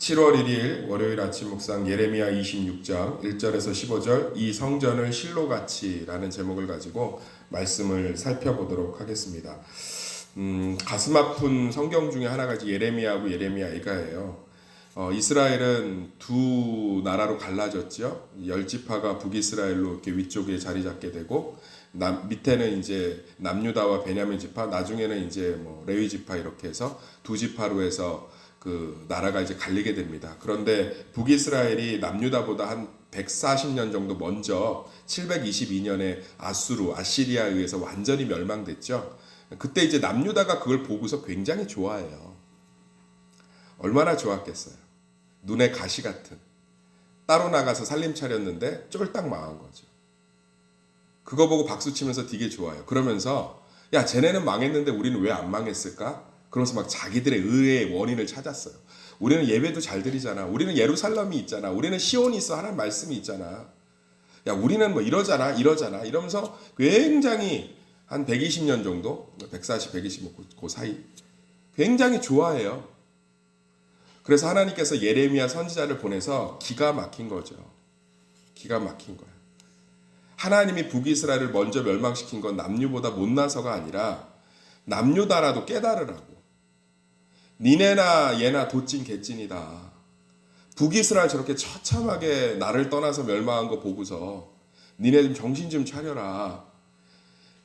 7월 1일 월요일 아침 묵상 예레미야 26장 1절에서 15절 이 성전을 실로같이라는 제목을 가지고 말씀을 살펴보도록 하겠습니다. 가슴 아픈 성경 중에 하나가 예레미야하고 예레미야 애가예요. 이스라엘은 두 나라로 갈라졌죠. 10지파가 북이스라엘로 이렇게 위쪽에 자리 잡게 되고 밑에는 이제 남유다와 베냐민 지파, 나중에는 이제 레위 지파 이렇게 해서 두 지파로 해서 그 나라가 이제 갈리게 됩니다. 그런데 북이스라엘이 남유다보다 한 140년 정도 먼저 722년에 아시리아에 의해서 완전히 멸망됐죠. 그때 이제 남유다가 그걸 보고서 굉장히 좋아해요. 얼마나 좋았겠어요. 눈에 가시 같은. 따로 나가서 살림 차렸는데 쫄딱 망한 거죠. 그거 보고 박수 치면서 되게 좋아요. 그러면서 야, 쟤네는 망했는데 우리는 왜 안 망했을까? 그러면서 막 자기들의 의의 원인을 찾았어요. 우리는 예배도 잘 드리잖아. 우리는 예루살렘이 있잖아. 우리는 시온이 있어. 하나님 말씀이 있잖아. 야, 우리는 뭐 이러잖아. 이러면서 굉장히 한 120년 정도, 140, 120, 그 사이 굉장히 좋아해요. 그래서 하나님께서 예레미야 선지자를 보내서 기가 막힌 거죠. 기가 막힌 거예요. 하나님이 북이스라엘을 먼저 멸망시킨 건 남유보다 못나서가 아니라 남유다라도 깨달으라고. 니네나 얘나 도찐 개찐이다. 북이스라엘 저렇게 처참하게 나를 떠나서 멸망한 거 보고서 니네 좀 정신 좀 차려라.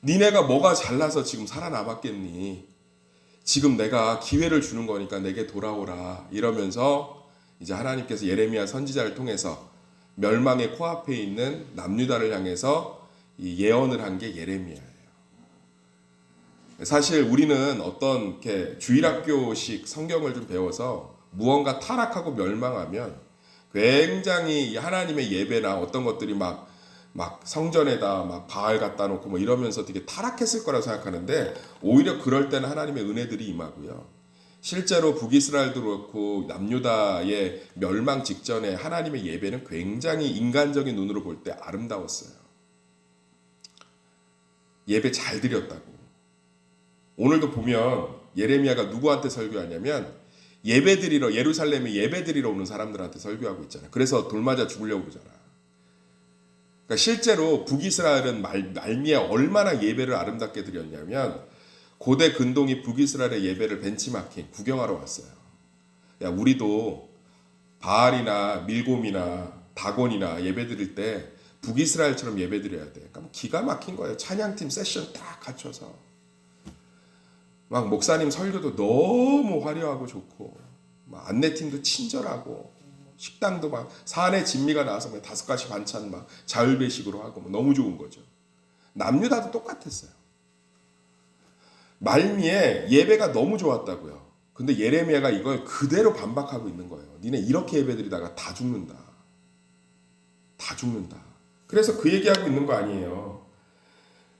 니네가 뭐가 잘나서 지금 살아남았겠니? 지금 내가 기회를 주는 거니까 내게 돌아오라. 이러면서 이제 하나님께서 예레미야 선지자를 통해서 멸망의 코앞에 있는 남유다를 향해서 이 예언을 한 게 예레미야예요. 사실 우리는 어떤 이렇게 주일학교식 성경을 좀 배워서 무언가 타락하고 멸망하면 굉장히 하나님의 예배나 어떤 것들이 막 성전에다 막 바알 갖다 놓고 뭐 이러면서 되게 타락했을 거라고 생각하는데 오히려 그럴 때는 하나님의 은혜들이 임하고요. 실제로 북이스라엘도 그렇고 남유다의 멸망 직전에 하나님의 예배는 굉장히 인간적인 눈으로 볼 때 아름다웠어요. 예배 잘 드렸다고. 오늘도 보면 예레미야가 누구한테 설교하냐면 예배드리러 예루살렘에 예배드리러 오는 사람들한테 설교하고 있잖아요. 그래서 돌맞아 죽으려고 그러잖아. 그러니까 실제로 북이스라엘은 말미에 얼마나 예배를 아름답게 드렸냐면 고대 근동이 북이스라엘의 예배를 벤치마킹 구경하러 왔어요. 야, 우리도 바알이나 밀곰이나 다곤이나 예배드릴 때 북이스라엘처럼 예배드려야 돼. 그러니까 기가 막힌 거예요. 찬양팀 세션 딱 갖춰서. 막 목사님 설교도 너무 화려하고 좋고 막 안내팀도 친절하고 식당도 막 산의 진미가 나와서 5가지 반찬 막 자율배식으로 하고 뭐 너무 좋은 거죠. 남유다도 똑같았어요. 말미에 예배가 너무 좋았다고요. 근데 예레미야가 이걸 그대로 반박하고 있는 거예요. 니네 이렇게 예배드리다가 다 죽는다. 다 죽는다. 그래서 그 얘기하고 있는 거 아니에요.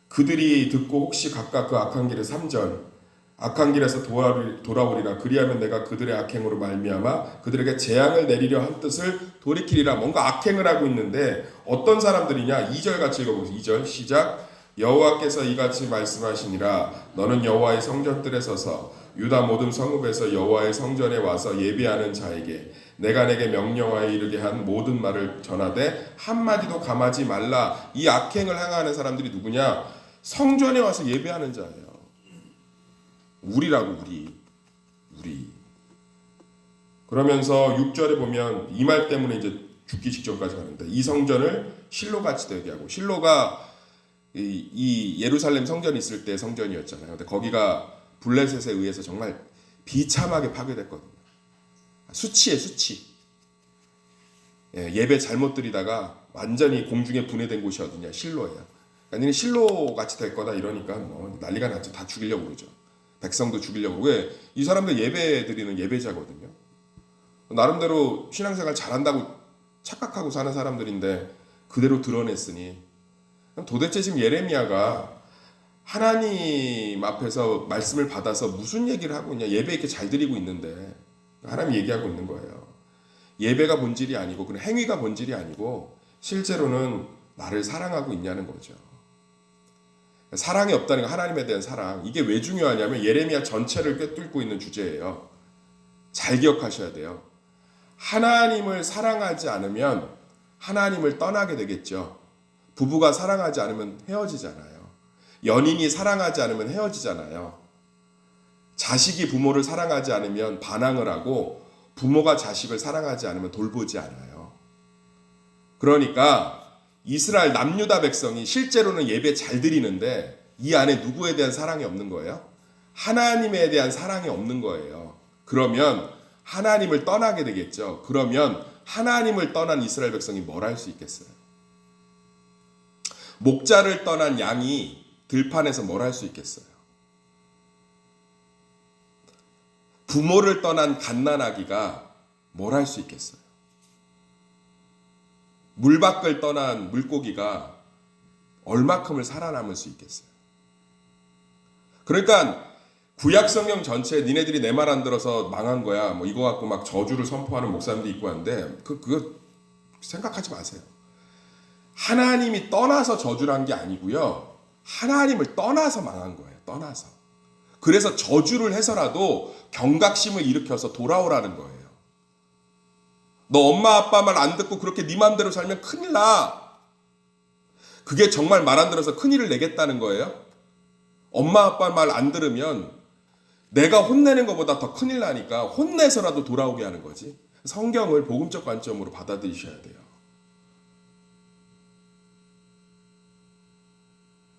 그들이 듣고 혹시 각각 그 악한 길의 3절 악한 길에서 돌아오리라. 그리하면 내가 그들의 악행으로 말미암아 그들에게 재앙을 내리려 한 뜻을 돌이키리라. 뭔가 악행을 하고 있는데 어떤 사람들이냐. 2절 같이 읽어보세요. 2절 시작. 여호와께서 이같이 말씀하시니라. 너는 여호와의 성전들에 서서 유다 모든 성읍에서 여호와의 성전에 와서 예배하는 자에게 내가 내게 명령하여 이르게 한 모든 말을 전하되 한마디도 감하지 말라. 이 악행을 행하는 사람들이 누구냐. 성전에 와서 예배하는 자예요. 우리라고. 우리. 그러면서 6절에 보면 이 말 때문에 이제 죽기 직전까지 가는데 이 성전을 실로같이 되게 하고, 실로가 이 예루살렘 성전이 있을 때 성전이었잖아요. 근데 거기가 블레셋에 의해서 정말 비참하게 파괴됐거든요. 수치에 수치. 예배 잘못 드리다가 완전히 공중에 분해된 곳이 어디냐. 실로예요. 그러니까 실로같이 될 거다 이러니까 뭐 난리가 났죠. 다 죽이려고 그러죠. 백성도 죽이려고. 왜? 이 사람들 예배 드리는 예배자거든요. 나름대로 신앙생활 잘한다고 착각하고 사는 사람들인데 그대로 드러냈으니 도대체 지금 예레미야가 하나님 앞에서 말씀을 받아서 무슨 얘기를 하고 있냐. 예배 이렇게 잘 드리고 있는데 하나님 얘기하고 있는 거예요. 예배가 본질이 아니고 그냥 행위가 본질이 아니고 실제로는 나를 사랑하고 있냐는 거죠. 사랑이 없다는 거, 하나님에 대한 사랑. 이게 왜 중요하냐면 예레미야 전체를 꿰뚫고 있는 주제예요. 잘 기억하셔야 돼요. 하나님을 사랑하지 않으면 하나님을 떠나게 되겠죠. 부부가 사랑하지 않으면 헤어지잖아요. 연인이 사랑하지 않으면 헤어지잖아요. 자식이 부모를 사랑하지 않으면 반항을 하고 부모가 자식을 사랑하지 않으면 돌보지 않아요. 그러니까 이스라엘 남유다 백성이 실제로는 예배 잘 드리는데 이 안에 누구에 대한 사랑이 없는 거예요? 하나님에 대한 사랑이 없는 거예요. 그러면 하나님을 떠나게 되겠죠. 그러면 하나님을 떠난 이스라엘 백성이 뭘 할 수 있겠어요? 목자를 떠난 양이 들판에서 뭘 할 수 있겠어요? 부모를 떠난 갓난아기가 뭘 할 수 있겠어요? 물 밖을 떠난 물고기가 얼마큼을 살아남을 수 있겠어요? 그러니까 구약 성경 전체에 니네들이 내 말 안 들어서 망한 거야. 뭐 이거 갖고 막 저주를 선포하는 목사님도 있고 한데 그거 생각하지 마세요. 하나님이 떠나서 저주를 한 게 아니고요. 하나님을 떠나서 망한 거예요. 떠나서. 그래서 저주를 해서라도 경각심을 일으켜서 돌아오라는 거예요. 너 엄마 아빠 말 안 듣고 그렇게 네 맘대로 살면 큰일 나. 그게 정말 말 안 들어서 큰일을 내겠다는 거예요? 엄마 아빠 말 안 들으면 내가 혼내는 것보다 더 큰일 나니까 혼내서라도 돌아오게 하는 거지. 성경을 복음적 관점으로 받아들이셔야 돼요.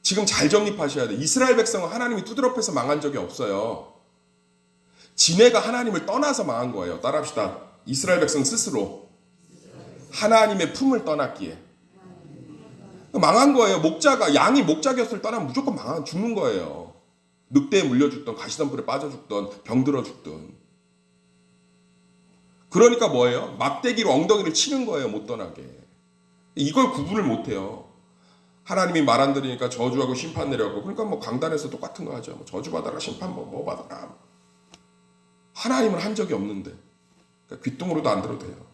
지금 잘 정립하셔야 돼요. 이스라엘 백성은 하나님이 두드러펴서 망한 적이 없어요. 지네가 하나님을 떠나서 망한 거예요. 따라합시다. 이스라엘 백성 스스로 하나님의 품을 떠났기에 망한 거예요. 양이 목자 곁을 떠나면 무조건 죽는 거예요. 늑대에 물려 죽던 가시덤불에 빠져 죽던 병들어 죽던. 그러니까 뭐예요? 막대기로 엉덩이를 치는 거예요. 못 떠나게. 이걸 구분을 못해요. 하나님이 말 안 들으니까 저주하고 심판 내려가고, 그러니까 뭐 강단에서 똑같은 거 하죠. 저주 받아라, 심판 뭐 받아라. 하나님은 한 적이 없는데 그러니까 귓등으로도 안 들어도 돼요.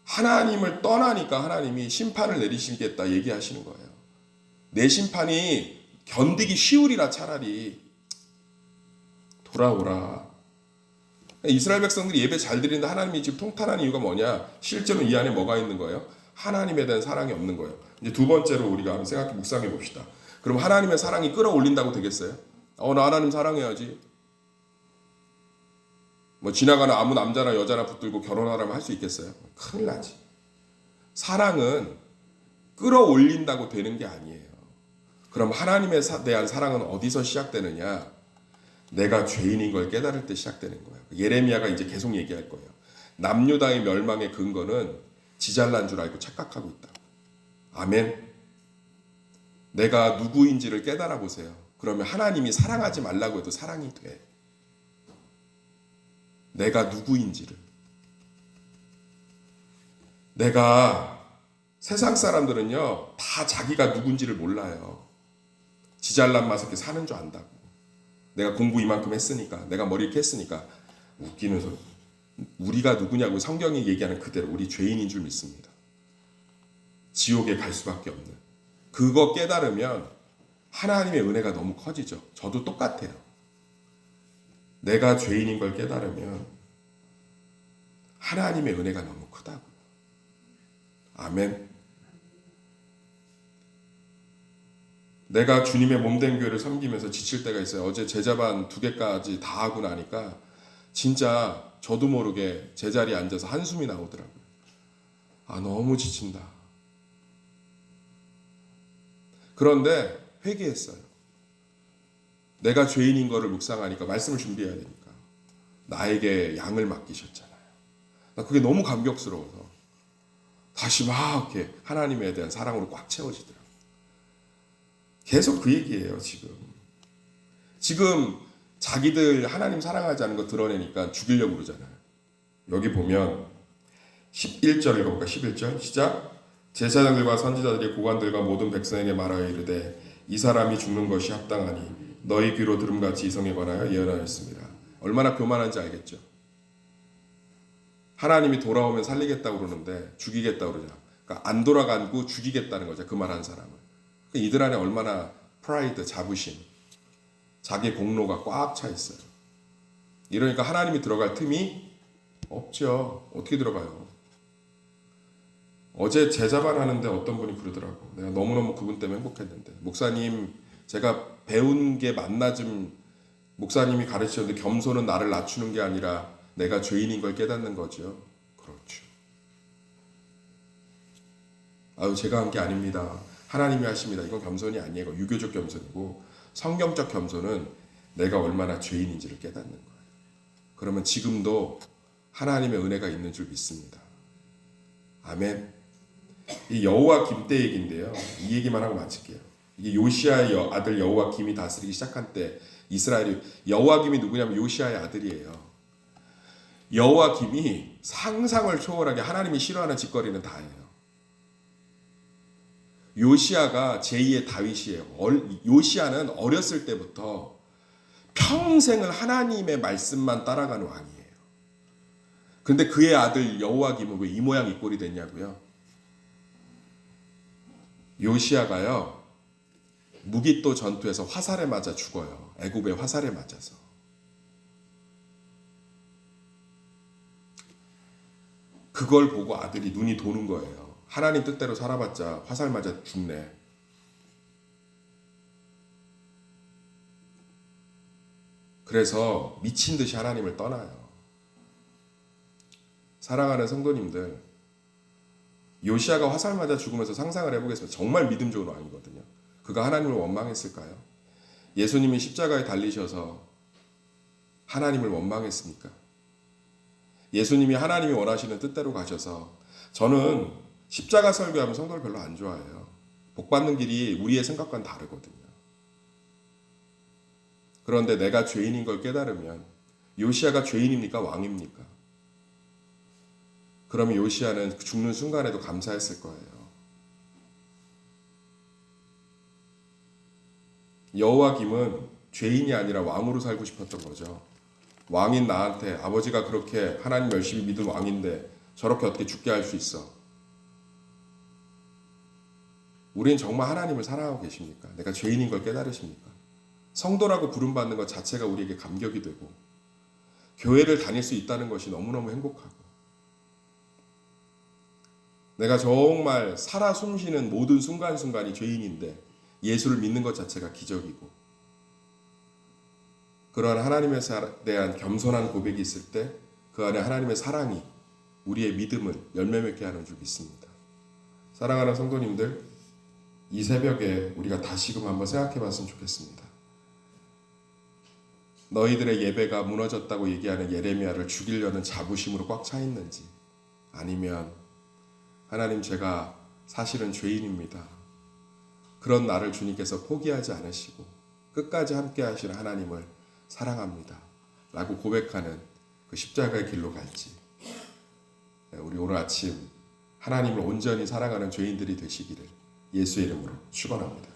하나님을 떠나니까 하나님이 심판을 내리시겠다 얘기하시는 거예요. 내 심판이 견디기 쉬우리라. 차라리 돌아오라. 이스라엘 백성들이 예배 잘 드리는데 하나님이 지금 통탄한 이유가 뭐냐? 실제로 이 안에 뭐가 있는 거예요? 하나님에 대한 사랑이 없는 거예요. 이제 두 번째로 우리가 한번 묵상해 봅시다. 그럼 하나님의 사랑이 끌어올린다고 되겠어요? 나 하나님 사랑해야지. 뭐 지나가는 아무 남자나 여자나 붙들고 결혼하라면 할 수 있겠어요? 큰일 나지. 사랑은 끌어올린다고 되는 게 아니에요. 그럼 하나님에 대한 사랑은 어디서 시작되느냐? 내가 죄인인 걸 깨달을 때 시작되는 거예요. 예레미야가 이제 계속 얘기할 거예요. 남유다의 멸망의 근거는 지잘난 줄 알고 착각하고 있다. 아멘. 내가 누구인지를 깨달아 보세요. 그러면 하나님이 사랑하지 말라고 해도 사랑이 돼. 내가 누구인지를. 세상 사람들은요, 다 자기가 누군지를 몰라요. 지잘난 맛에 이렇게 사는 줄 안다고. 내가 공부 이만큼 했으니까, 내가 머리 이렇게 했으니까. 웃기는 소리. 우리가 누구냐고 성경이 얘기하는 그대로 우리 죄인인 줄 믿습니다. 지옥에 갈 수밖에 없는. 그거 깨달으면 하나님의 은혜가 너무 커지죠. 저도 똑같아요. 내가 죄인인 걸 깨달으면 하나님의 은혜가 너무 크다고요. 아멘. 내가 주님의 몸된 교회를 섬기면서 지칠 때가 있어요. 어제 제자반 2개까지 다 하고 나니까 진짜 저도 모르게 제자리에 앉아서 한숨이 나오더라고요. 너무 지친다. 그런데 회개했어요. 내가 죄인인 거를 묵상하니까 말씀을 준비해야 되니까 나에게 양을 맡기셨잖아요. 나 그게 너무 감격스러워서 다시 막 이렇게 하나님에 대한 사랑으로 꽉 채워지더라고요. 계속 그 얘기예요. 지금 자기들 하나님 사랑하지 않는 거 드러내니까 죽이려고 그러잖아요. 여기 보면 11절 읽어볼까? 11절 시작. 제사장들과 선지자들이 고관들과 모든 백성에게 말하여 이르되 이 사람이 죽는 것이 합당하니 너희 귀로 들음같이 이성에 관하여 예언하였습니다. 얼마나 교만한지 알겠죠? 하나님이 돌아오면 살리겠다고 그러는데 죽이겠다고 그러잖아. 그러니까 안 돌아가고 죽이겠다는 거죠. 그 말한 사람을. 이들 안에 얼마나 프라이드, 자부심, 자기 공로가 꽉 차 있어요. 이러니까 하나님이 들어갈 틈이 없죠. 어떻게 들어가요? 어제 제자반 하는데 어떤 분이 그러더라고. 내가 너무너무 그분 때문에 행복했는데. 목사님, 제가 배운 게 맞나 좀 목사님이 가르치셨는데 겸손은 나를 낮추는 게 아니라 내가 죄인인 걸 깨닫는 거죠. 그렇죠. 아유, 제가 한 게 아닙니다. 하나님이 하십니다. 이건 겸손이 아니에요. 이건 유교적 겸손이고 성경적 겸손은 내가 얼마나 죄인인지를 깨닫는 거예요. 그러면 지금도 하나님의 은혜가 있는 줄 믿습니다. 아멘. 이 여호와 김때 얘기인데요. 이 얘기만 하고 마칠게요. 이게 요시아의 아들 여호와김이 다스리기 시작한 때 이스라엘이 여호와김이 누구냐면 요시아의 아들이에요. 여호와김이 상상을 초월하게 하나님이 싫어하는 짓거리는 다 해요. 요시아가 제2의 다윗이에요. 요시아는 어렸을 때부터 평생을 하나님의 말씀만 따라가는 왕이에요. 근데 그의 아들 여호와김은 왜 이 모양 이 꼴이 됐냐고요? 요시아가요, 무깃도 전투에서 화살에 맞아 죽어요. 애굽의 화살에 맞아서. 그걸 보고 아들이 눈이 도는 거예요. 하나님 뜻대로 살아봤자 화살 맞아 죽네. 그래서 미친 듯이 하나님을 떠나요. 사랑하는 성도님들, 요시아가 화살 맞아 죽으면서 상상을 해보겠습니다. 정말 믿음 좋은 왕이거든요. 그가 하나님을 원망했을까요? 예수님이 십자가에 달리셔서 하나님을 원망했습니까? 예수님이 하나님이 원하시는 뜻대로 가셔서, 저는 십자가 설교하면 성도를 별로 안 좋아해요. 복 받는 길이 우리의 생각과는 다르거든요. 그런데 내가 죄인인 걸 깨달으면 요시아가 죄인입니까? 왕입니까? 그러면 요시아는 죽는 순간에도 감사했을 거예요. 여호와김은 죄인이 아니라 왕으로 살고 싶었던 거죠. 왕인 나한테 아버지가 그렇게 하나님 열심히 믿은 왕인데 저렇게 어떻게 죽게 할 수 있어? 우린 정말 하나님을 사랑하고 계십니까? 내가 죄인인 걸 깨달으십니까? 성도라고 부름받는 것 자체가 우리에게 감격이 되고 교회를 다닐 수 있다는 것이 너무너무 행복하고 내가 정말 살아 숨쉬는 모든 순간순간이 죄인인데 예수를 믿는 것 자체가 기적이고 그러한 하나님에 대한 겸손한 고백이 있을 때 그 안에 하나님의 사랑이 우리의 믿음을 열매 맺게 하는 줄 믿습니다. 사랑하는 성도님들, 이 새벽에 우리가 다시금 한번 생각해 봤으면 좋겠습니다. 너희들의 예배가 무너졌다고 얘기하는 예레미야를 죽이려는 자부심으로 꽉 차 있는지, 아니면 하나님, 제가 사실은 죄인입니다. 그런 나를 주님께서 포기하지 않으시고 끝까지 함께 하시는 하나님을 사랑합니다 라고 고백하는 그 십자가의 길로 갈지, 우리 오늘 아침 하나님을 온전히 사랑하는 죄인들이 되시기를 예수의 이름으로 축원합니다.